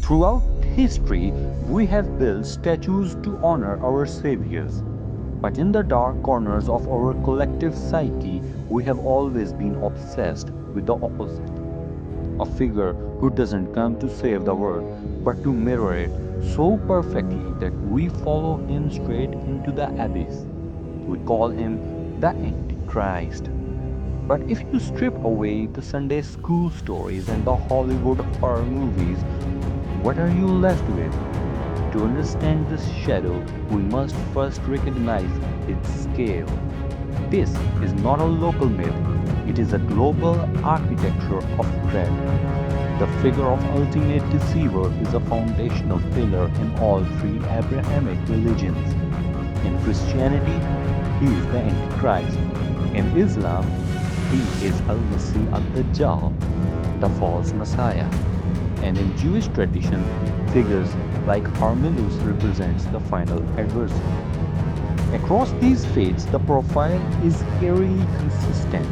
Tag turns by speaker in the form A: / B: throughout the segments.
A: Throughout history, we have built statues to honor our saviors. But in the dark corners of our collective psyche, we have always been obsessed with the opposite. A figure who doesn't come to save the world, but to mirror it so perfectly that we follow him straight into the abyss. We call him the Antichrist. But if you strip away the Sunday school stories and the Hollywood horror movies, what are you left with? To understand this shadow, we must first recognize its scale. This is not a local myth, it is a global architecture of dread. The figure of ultimate deceiver is a foundational pillar in all three Abrahamic religions. In Christianity, he is the Antichrist. In Islam, he is Al-Masih ad-Dajjal, the false Messiah. And in Jewish tradition, figures like Arminius represents the final adversary. Across these faiths, the profile is eerily consistent.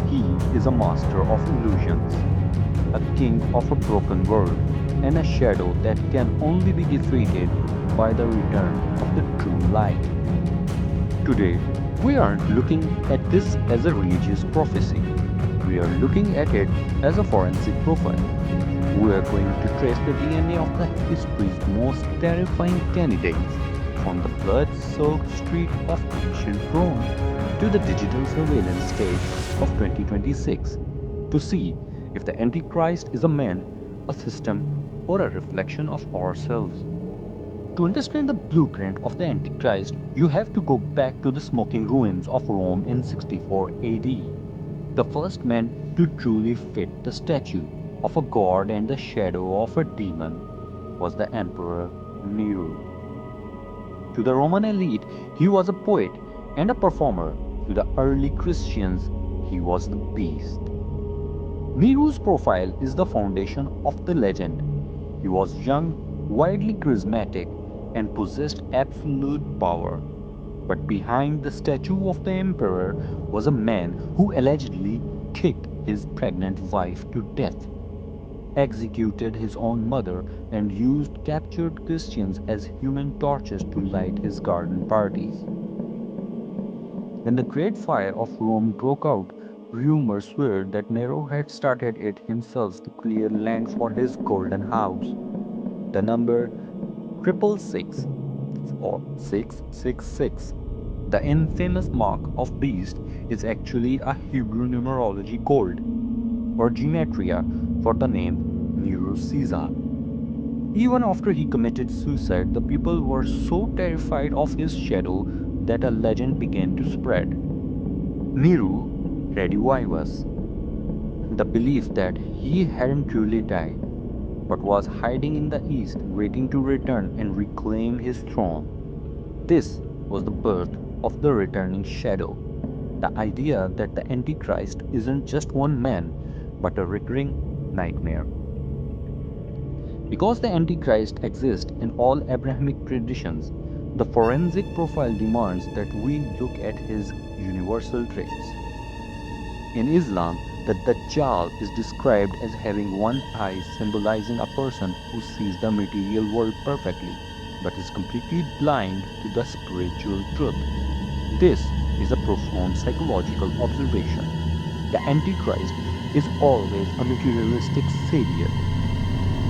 A: He is a master of illusions, a king of a broken world, and a shadow that can only be defeated by the return of the true light. Today, we aren't looking at this as a religious prophecy. We are looking at it as a forensic profile. We are going to trace the DNA of the history's most terrifying candidates, from the blood-soaked street of ancient Rome to the digital surveillance stage of 2026, to see if the Antichrist is a man, a system, or a reflection of ourselves. To understand the blueprint of the Antichrist, you have to go back to the smoking ruins of Rome in 64 AD. The first man to truly fit the statue of a god and the shadow of a demon was the Emperor Nero. To the Roman elite, he was a poet and a performer. To the early Christians, he was the beast. Nero's profile is the foundation of the legend. He was young, widely charismatic, and possessed absolute power. But behind the statue of the emperor was a man who allegedly kicked his pregnant wife to death, executed his own mother, and used captured Christians as human torches to light his garden parties. When the Great Fire of Rome broke out, rumors were that Nero had started it himself to clear land for his golden house. The number 666 or 666, the infamous mark of beast, is actually a Hebrew numerology code or gematria for the name Nero Caesar. Even after he committed suicide, the people were so terrified of his shadow that a legend began to spread. Nero redivivus, the belief that he hadn't truly died, but was hiding in the east, waiting to return and reclaim his throne. This was the birth of the returning shadow, the idea that the Antichrist isn't just one man, but a recurring nightmare. Because the Antichrist exists in all Abrahamic traditions, the forensic profile demands that we look at his universal traits. In Islam, the Dajjal is described as having one eye, symbolizing a person who sees the material world perfectly, but is completely blind to the spiritual truth. This is a profound psychological observation. The Antichrist is always a materialistic savior.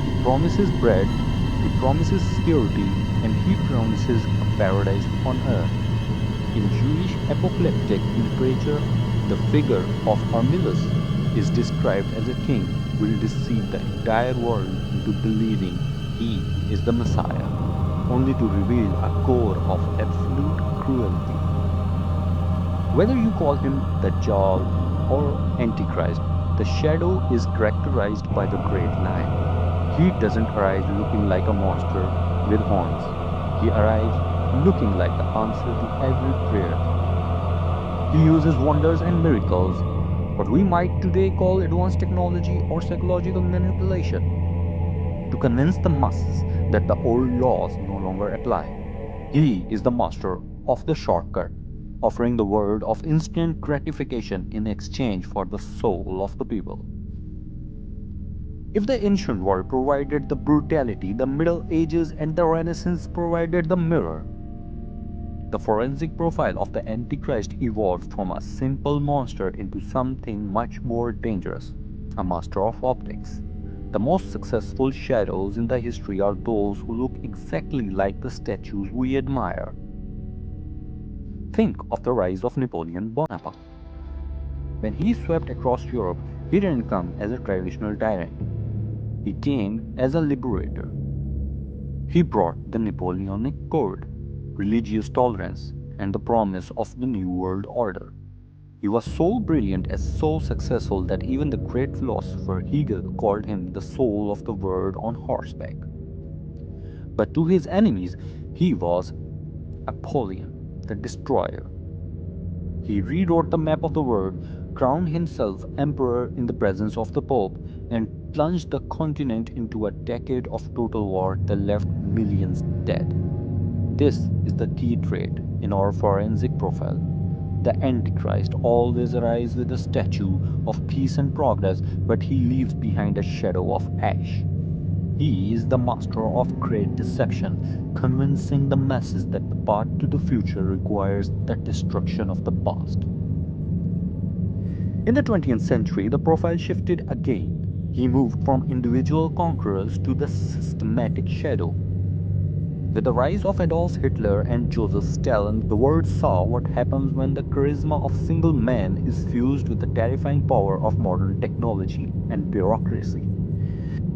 A: He promises bread, he promises security, and he promises a paradise on earth. In Jewish apocalyptic literature, the figure of Arminius is described as a king who will deceive the entire world into believing he is the Messiah, only to reveal a core of absolute cruelty. Whether you call him Dajjal or Antichrist, the shadow is characterized by the great lie. He doesn't arrive looking like a monster with horns. He arrives looking like the answer to every prayer. He uses wonders and miracles, what we might today call advanced technology or psychological manipulation, to convince the masses that the old laws no longer apply. He is the master of the shortcut, offering the world of instant gratification in exchange for the soul of the people. If the ancient world provided the brutality, the Middle Ages and the Renaissance provided the mirror. The forensic profile of the Antichrist evolved from a simple monster into something much more dangerous, a master of optics. The most successful shadows in the history are those who look exactly like the statues we admire. Think of the rise of Napoleon Bonaparte. When he swept across Europe, he didn't come as a traditional tyrant. He came as a liberator. He brought the Napoleonic Code, religious tolerance, and the promise of the New World Order. He was so brilliant and so successful that even the great philosopher Hegel called him the soul of the world on horseback. But to his enemies, he was Apollyon, the destroyer. He rewrote the map of the world, crowned himself emperor in the presence of the Pope, and plunged the continent into a decade of total war that left millions dead. This is the key trait in our forensic profile. The Antichrist always arrives with a statue of peace and progress, but he leaves behind a shadow of ash. He is the master of great deception, convincing the masses that the path to the future requires the destruction of the past. In the 20th century, the profile shifted again. He moved from individual conquerors to the systematic shadow. With the rise of Adolf Hitler and Joseph Stalin, the world saw what happens when the charisma of a single man is fused with the terrifying power of modern technology and bureaucracy.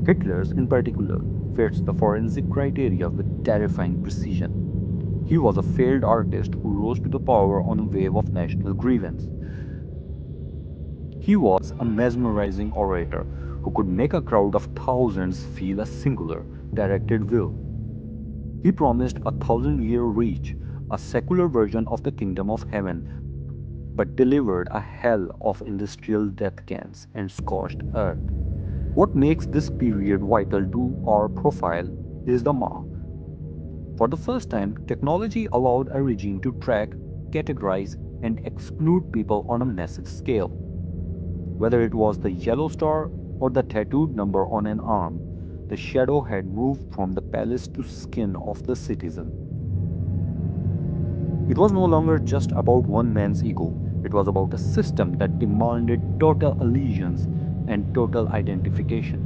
A: Hitler's, in particular, fits the forensic criteria with terrifying precision. He was a failed artist who rose to the power on a wave of national grievance. He was a mesmerizing orator who could make a crowd of thousands feel a singular, directed will. He promised a 1,000-year reach, a secular version of the kingdom of heaven, but delivered a hell of industrial death camps and scorched earth. What makes this period vital to our profile is the mark. For the first time, technology allowed a regime to track, categorize, and exclude people on a massive scale. Whether it was the yellow star or the tattooed number on an arm, the shadow had moved from the palace to skin of the citizen. It was no longer just about one man's ego, it was about a system that demanded total allegiance and total identification.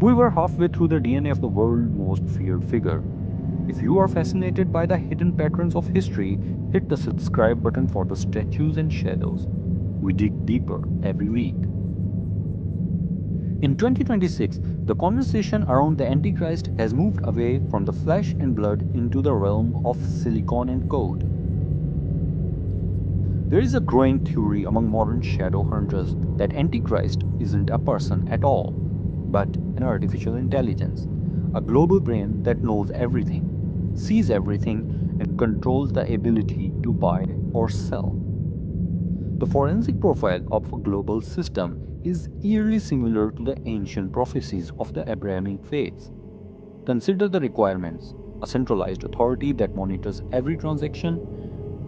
A: We were halfway through the DNA of the world's most feared figure. If you are fascinated by the hidden patterns of history, hit the subscribe button for the statues and shadows. We dig deeper every week. In 2026, the conversation around the Antichrist has moved away from the flesh and blood into the realm of silicon and code. There is a growing theory among modern shadow hunters that Antichrist isn't a person at all, but an artificial intelligence, a global brain that knows everything, sees everything, and controls the ability to buy or sell. The forensic profile of a global system is eerily similar to the ancient prophecies of the Abrahamic faiths. Consider the requirements: a centralized authority that monitors every transaction,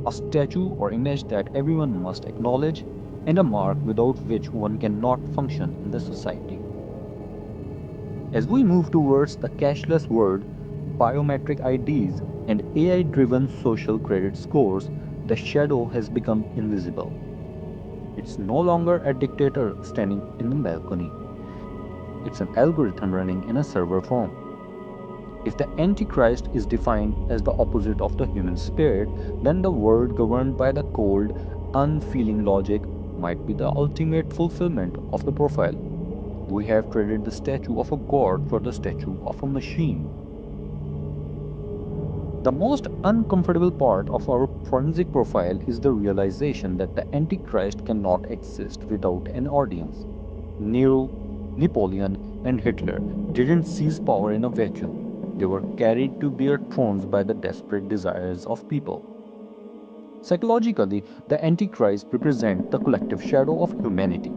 A: a statue or image that everyone must acknowledge, and a mark without which one cannot function in the society. As we move towards the cashless world, biometric IDs, and AI driven social credit scores, the shadow has become invisible. It's no longer a dictator standing in the balcony, it's an algorithm running in a server farm. If the Antichrist is defined as the opposite of the human spirit, then the world governed by the cold, unfeeling logic might be the ultimate fulfillment of the profile. We have traded the statue of a god for the statue of a machine. The most uncomfortable part of our forensic profile is the realization that the Antichrist cannot exist without an audience. Nero, Napoleon, and Hitler didn't seize power in a vacuum. They were carried to their thrones by the desperate desires of people. Psychologically, the Antichrist represents the collective shadow of humanity.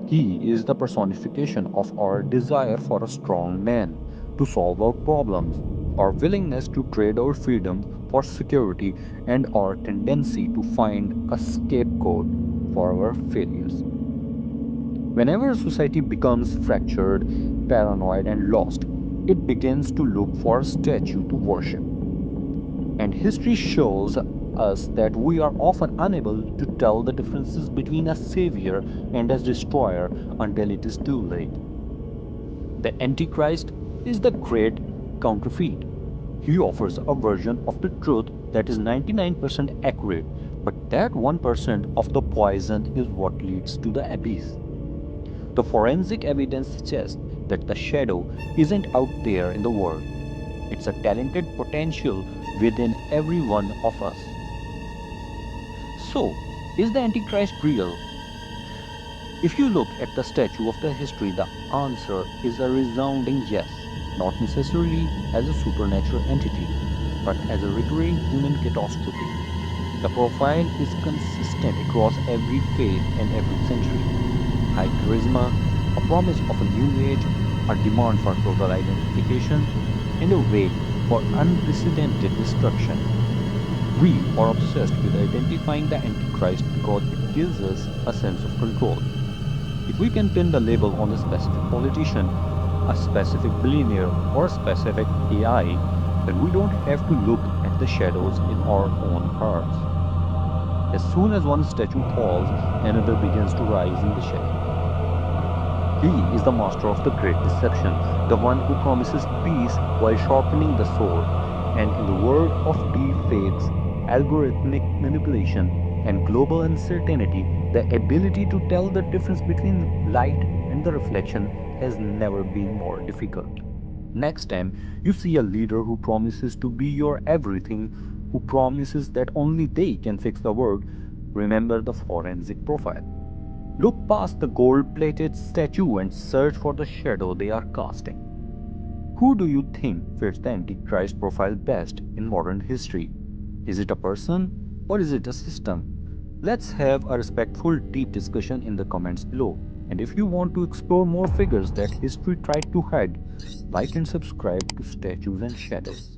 A: He is the personification of our desire for a strong man to solve our problems, our willingness to trade our freedom for security, and our tendency to find a scapegoat for our failures. Whenever society becomes fractured, paranoid, and lost, it begins to look for a statue to worship. And history shows us that we are often unable to tell the differences between a savior and a destroyer until it is too late. The Antichrist is the great counterfeit. He offers a version of the truth that is 99% accurate, but that 1% of the poison is what leads to the abyss. The forensic evidence suggests that the shadow isn't out there in the world. It's a talented potential within every one of us. So, is the Antichrist real? If you look at the statue of the history, the answer is a resounding yes, not necessarily as a supernatural entity, but as a recurring human catastrophe. The profile is consistent across every faith and every century. High charisma, a promise of a new age, a demand for total identification, and a wait for unprecedented destruction. We are obsessed with identifying the Antichrist because it gives us a sense of control. If we can pin the label on a specific politician, a specific billionaire, or a specific AI, then we don't have to look at the shadows in our own hearts. As soon as one statue falls, another begins to rise in the shadow. He is the master of the great deception, the one who promises peace while sharpening the sword. And in the world of deepfakes, algorithmic manipulation, and global uncertainty, the ability to tell the difference between light and the reflection has never been more difficult. Next time you see a leader who promises to be your everything, who promises that only they can fix the world, remember the forensic profile. Look past the gold plated statue and search for the shadow they are casting. Who do you think fits the Antichrist profile best in modern history? Is it a person or is it a system? Let's have a respectful, deep discussion in the comments below. And if you want to explore more figures that history tried to hide, like and subscribe to Statues and Shadows.